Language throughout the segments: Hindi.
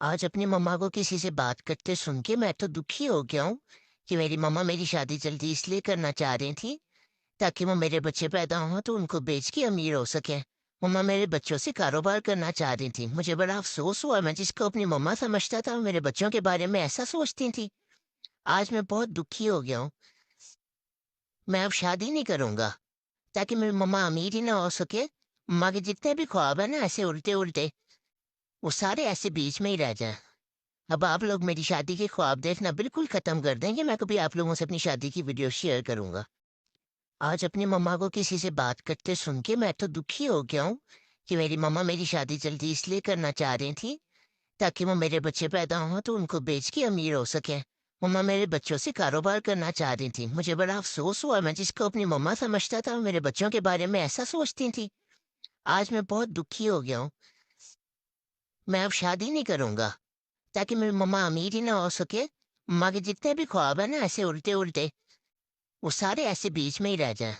आज अपनी मम्मा को किसी से बात करते सुन के मैं तो दुखी हो गया हूँ कि मेरी मम्मा मेरी शादी जल्दी इसलिए करना चाह रही थी ताकि वो मेरे बच्चे पैदा हों तो उनको बेच के अमीर हो सके। मम्मा मेरे बच्चों से कारोबार करना चाह रही थी। मुझे बड़ा अफसोस हुआ, मैं जिसको अपनी मम्मा समझता था वो मेरे बच्चों के बारे में ऐसा सोचती थी। आज मैं बहुत दुखी हो गया हूँ। मैं अब शादी नहीं करूंगा ताकि मेरी मम्मा अमीर ही ना हो सके। मम्मा के जितने भी ख्वाब है ना ऐसे उल्टे उल्टे, वो सारे ऐसे बीच में ही रह जाए। अब आप लोग मेरी शादी के ख्वाब देखना बिल्कुल खत्म कर देंगे। मैं कभी आप लोगों से अपनी शादी की वीडियो शेयर करूंगा। आज अपनी मम्मा को किसी से बात करते सुन के मैं तो दुखी हो गया हूँ कि मेरी मम्मा मेरी शादी जल्दी इसलिए करना चाह रही थी ताकि वो मेरे बच्चे पैदा हों तो उनको बेच के अमीर हो सके। मम्मा मेरे बच्चों से कारोबार करना चाह रही थी। मुझे बड़ा अफसोस हुआ, मैं जिसको अपनी मम्मा समझता था वो मेरे बच्चों के बारे में ऐसा सोचती थी। आज मैं बहुत दुखी हो गया हूँ। मैं अब शादी नहीं करूंगा ताकि मेरी मम्मा अमीर ही ना हो सके। मम्मा के जितने भी ख्वाब है ना ऐसे उल्टे उल्टे, वो सारे ऐसे बीच में ही रह जाए।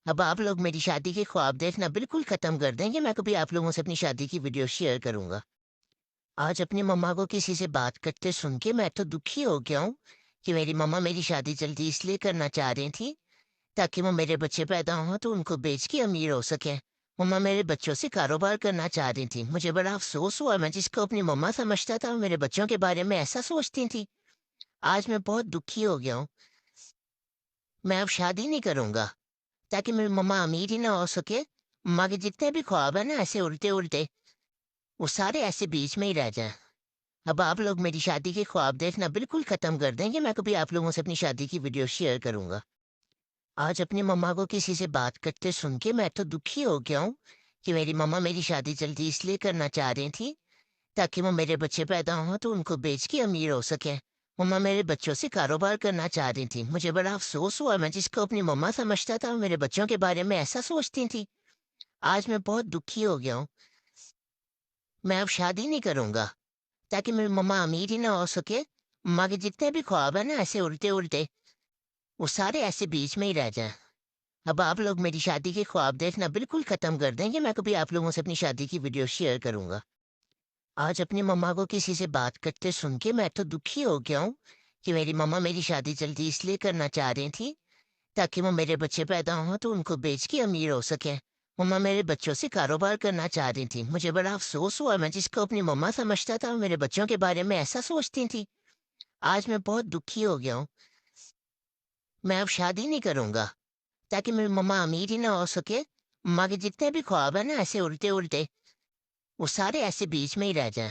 अब आप लोग मेरी शादी के ख्वाब देखना बिल्कुल खत्म कर देंगे। मैं कभी आप लोगों से अपनी शादी की वीडियो शेयर करूंगा। आज अपनी मम्मा को किसी से बात करते सुन के मैं तो दुखी हो गया हूँ कि मेरी मम्मा मेरी शादी जल्दी इसलिए करना चाह रही थी ताकि वो मेरे बच्चे पैदा हों तो उनको बेच के अमीर हो सके। मम्मा मेरे बच्चों से कारोबार करना चाह रही थी। मुझे बड़ा अफसोस हुआ, मैं जिसको अपनी मम्मा समझता था वो मेरे बच्चों के बारे में ऐसा सोचती थी। आज मैं बहुत दुखी हो गया हूँ। मैं अब शादी नहीं करूंगा ताकि मेरी मम्मा अमीर ही ना हो सके। मम्मा के जितने भी ख्वाब है ना ऐसे उल्टे उल्टे, वो सारे ऐसे बीच में ही रह जाए। अब आप लोग मेरी शादी के ख्वाब देखना बिल्कुल खत्म कर देंगे। मैं कभी आप लोगों से अपनी शादी की वीडियो शेयर करूंगा। आज अपनी मम्मा को किसी से बात करते सुन के मैं तो दुखी हो गया हूँ कि मेरी मम्मा मेरी शादी जल्दी इसलिए करना चाह रही थी ताकि वो मेरे बच्चे पैदा हों तो उनको बेच के अमीर हो सके। मम्मा मेरे बच्चों से कारोबार करना चाह रही थी। मुझे बड़ा अफसोस हुआ, मैं जिसको अपनी मम्मा समझता था वो मेरे बच्चों के बारे में ऐसा सोचती थी। आज मैं बहुत दुखी हो गया हूँ। मैं अब शादी नहीं करूंगा ताकि मेरी मम्मा अमीर ही ना हो सके। मम्मा के जितने भी ख्वाब है ना ऐसे उल्टे उल्टे, वो सारे ऐसे बीच में ही रह जाए। अब आप लोग मेरी शादी के ख्वाब देखना बिल्कुल खत्म कर देंगे। मैं कभी आप लोगों से अपनी शादी की वीडियो शेयर करूंगा। आज अपनी मम्मा को किसी से बात करते सुन के मैं तो दुखी हो गया हूँ कि मेरी मम्मा मेरी शादी जल्दी इसलिए करना चाह रही थी ताकि वो मेरे बच्चे पैदा हों तो उनको बेच के अमीर हो सके। मम्मा मेरे बच्चों से कारोबार करना चाह रही थी। मुझे बड़ा अफसोस हुआ, मैं जिसको अपनी मम्मा समझता था वो मेरे बच्चों के बारे में ऐसा सोचती थी। आज मैं बहुत दुखी हो गया हूँ। मैं अब शादी नहीं करूंगा ताकि मेरी मम्मा अमीर ही ना हो सके। मम्मा के जितने भी ख्वाब है ना ऐसे उल्टे उल्टे, वो सारे ऐसे बीच में ही रह जाए।